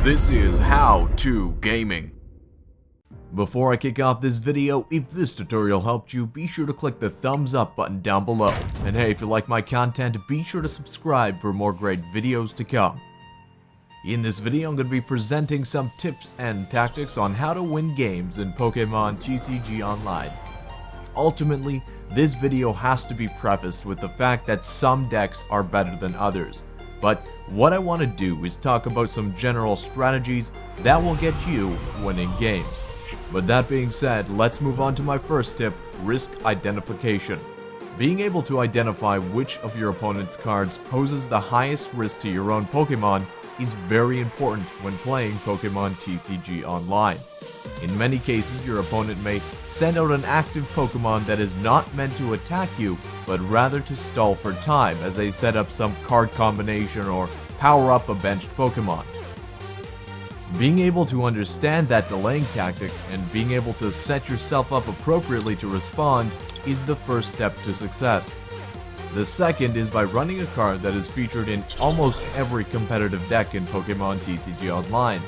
This is How To Gaming. Before I kick off this video, if this tutorial helped you, be sure to click the thumbs up button down below. And hey, if you like my content, be sure to subscribe for more great videos to come. In this video, I'm going to be presenting some tips and tactics on how to win games in Pokémon TCG Online. Ultimately, this video has to be prefaced with the fact that some decks are better than others. But what I want to do is talk about some general strategies that will get you winning games. But that being said, let's move on to my first tip, risk identification. Being able to identify which of your opponent's cards poses the highest risk to your own Pokémon is very important when playing Pokémon TCG Online. In many cases, your opponent may send out an active Pokémon that is not meant to attack you, but rather to stall for time as they set up some card combination or power up a benched Pokémon. Being able to understand that delaying tactic and being able to set yourself up appropriately to respond is the first step to success. The second is by running a card that is featured in almost every competitive deck in Pokémon TCG Online.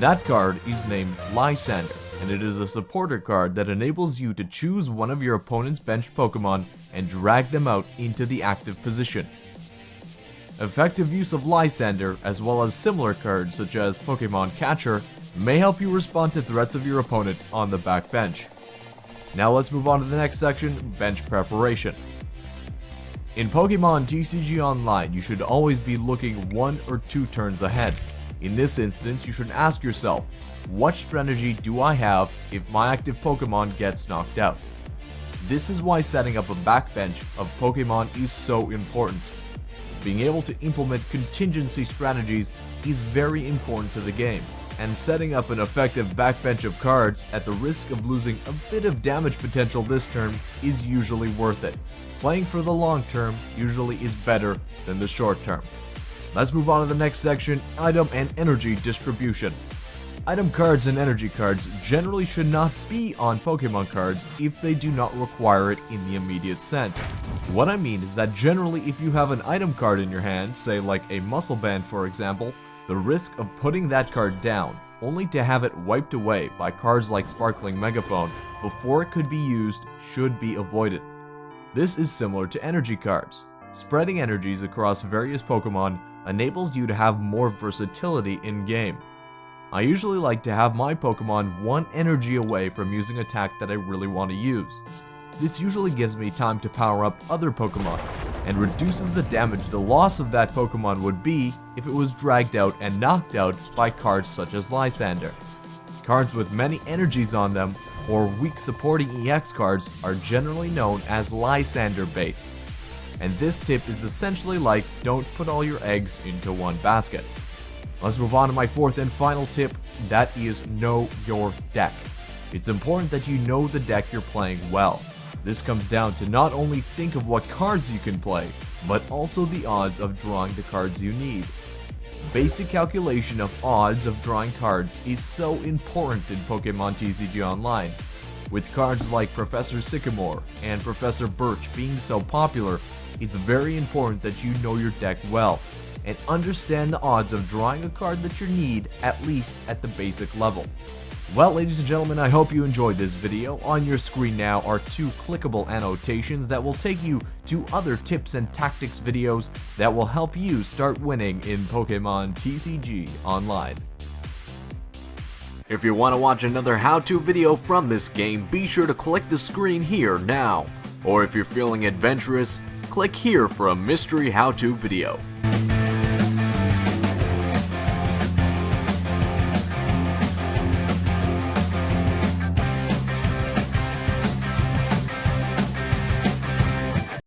That card is named Lysandre, and it is a supporter card that enables you to choose one of your opponent's benched Pokémon and drag them out into the active position. Effective use of Lysandre, as well as similar cards such as Pokémon Catcher, may help you respond to threats of your opponent on the back bench. Now let's move on to the next section, bench preparation. In Pokémon TCG Online, you should always be looking 1 or 2 turns ahead. In this instance, you should ask yourself, what strategy do I have if my active Pokémon gets knocked out? This is why setting up a backbench of Pokémon is so important. Being able to implement contingency strategies is very important to the game, and setting up an effective backbench of cards at the risk of losing a bit of damage potential this turn is usually worth it. Playing for the long term usually is better than the short term. Let's move on to the next section, item and energy distribution. Item cards and energy cards generally should not be on Pokemon cards if they do not require it in the immediate sense. What I mean is that generally if you have an item card in your hand, say like a muscle band for example, the risk of putting that card down, only to have it wiped away by cards like Sparkling Megaphone before it could be used, should be avoided. This is similar to energy cards. Spreading energies across various Pokemon enables you to have more versatility in game. I usually like to have my Pokemon 1 energy away from using attack that I really want to use. This usually gives me time to power up other Pokemon, and reduces the damage the loss of that Pokemon would be if it was dragged out and knocked out by cards such as Lysandre. Cards with many energies on them, or weak supporting EX cards, are generally known as Lysandre bait. And this tip is essentially like, don't put all your eggs into one basket. Let's move on to my fourth and final tip, that is know your deck. It's important that you know the deck you're playing well. This comes down to not only think of what cards you can play, but also the odds of drawing the cards you need. Basic calculation of odds of drawing cards is so important in Pokémon TCG Online. With cards like Professor Sycamore and Professor Birch being so popular, it's very important that you know your deck well, and understand the odds of drawing a card that you need at least at the basic level. Well, ladies and gentlemen, I hope you enjoyed this video. On your screen now are 2 clickable annotations that will take you to other tips and tactics videos that will help you start winning in Pokémon TCG Online. If you want to watch another how-to video from this game, be sure to click the screen here now. Or if you're feeling adventurous, click here for a mystery how-to video.